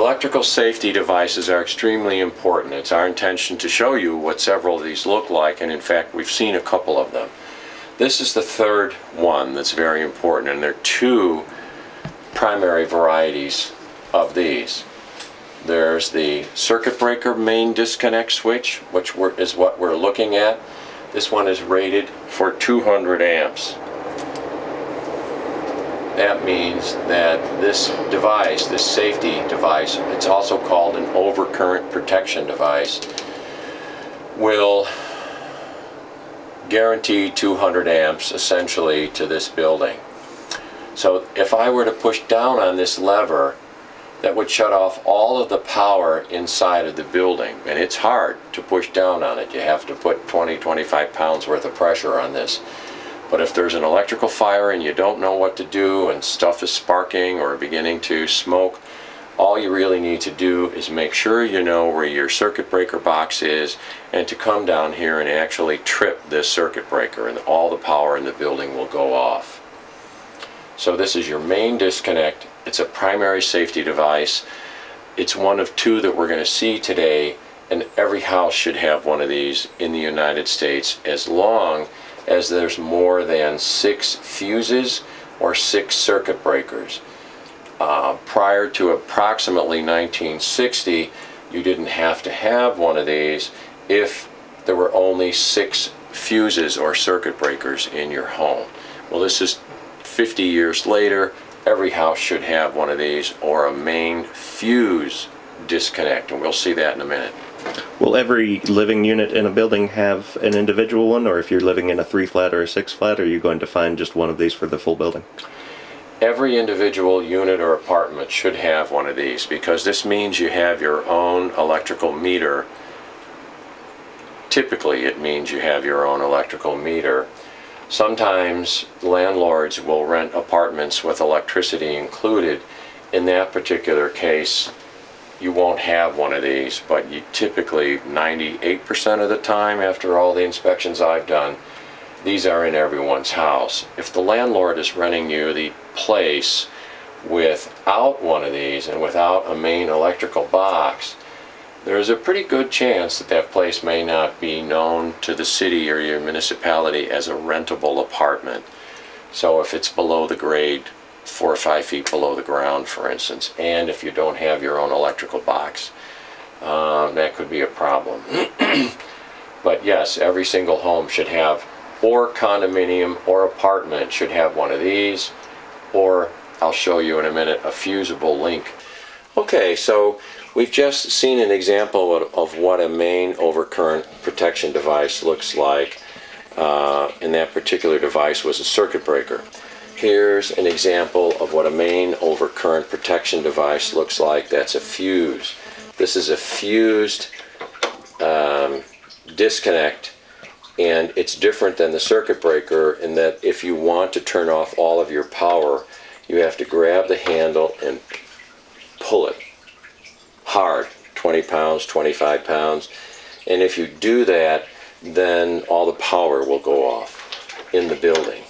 Electrical safety devices are extremely important. It's our intention to show you what several of these look like, and in fact we've seen a couple of them. This is the third one that's very important, and there are two primary varieties of these. There's the circuit breaker main disconnect switch, which is what we're looking at. This one is rated for 200 amps. That means that this device, this safety device, it's also called an overcurrent protection device, will guarantee 200 amps essentially to this building. So if I were to push down on this lever, that would shut off all of the power inside of the building, and it's hard to push down on it. You have to put 20-25 pounds worth of pressure on this. But if there's an electrical fire and you don't know what to do and stuff is sparking or beginning to smoke, all you really need to do is make sure you know where your circuit breaker box is and to come down here and actually trip this circuit breaker, and all the power in the building will go off. So this is your main disconnect. It's a primary safety device. It's one of two that we're going to see today, and every house should have one of these in the United States as long as there's more than 6 fuses or 6 circuit breakers. Prior to approximately 1960, you didn't have to have one of these if there were only 6 fuses or circuit breakers in your home. Well, this is 50 years later. Every house should have one of these, or a main fuse disconnect, and we'll see that in a minute. Will every living unit in a building have an individual one, or if you're living in a 3-flat or a 6-flat, are you going to find just one of these for the full building? Every individual unit or apartment should have one of these, because this means you have your own electrical meter. Typically it means you have your own electrical meter. Sometimes landlords will rent apartments with electricity included. In that particular case, you won't have one of these, but you typically, 98% of the time after all the inspections I've done, these are in everyone's house. If the landlord is renting you the place without one of these and without a main electrical box, there's a pretty good chance that that place may not be known to the city or your municipality as a rentable apartment. So if it's below the grade, 4 or 5 feet below the ground, for instance, and if you don't have your own electrical box, that could be a problem. But yes, every single home should have, or condominium or apartment should have one of these, or I'll show you in a minute a fusible link. Okay, so we've just seen an example of what a main overcurrent protection device looks like. And that particular device was a circuit breaker. Here's an example of what a main overcurrent protection device looks like. That's a fuse. This is a fused disconnect, and it's different than the circuit breaker in that if you want to turn off all of your power, you have to grab the handle and pull it hard, 20 pounds, 25 pounds, and if you do that, then all the power will go off in the building.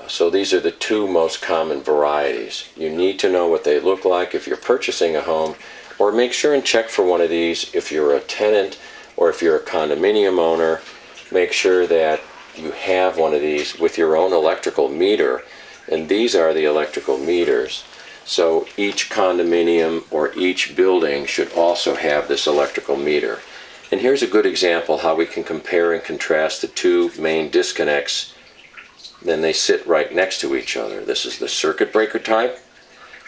So these are the two most common varieties. You need to know what they look like if you're purchasing a home, or make sure and check for one of these if you're a tenant or if you're a condominium owner. Make sure that you have one of these with your own electrical meter, and these are the electrical meters. So each condominium or each building should also have this electrical meter. And here's a good example how we can compare and contrast the two main disconnects. Then they sit right next to each other. This is the circuit breaker type,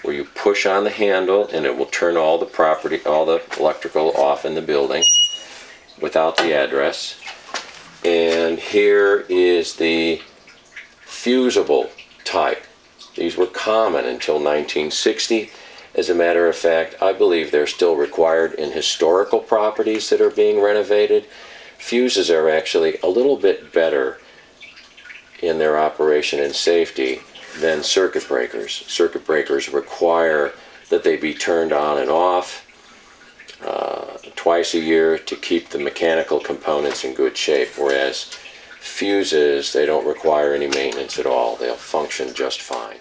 where you push on the handle and it will turn all the electrical off in the building without the address. And here is the fusible type. These were common until 1960. As a matter of fact, I believe they're still required in historical properties that are being renovated. Fuses are actually a little bit better in their operation and safety than circuit breakers. Circuit breakers require that they be turned on and off twice a year to keep the mechanical components in good shape, whereas fuses, they don't require any maintenance at all. They'll function just fine.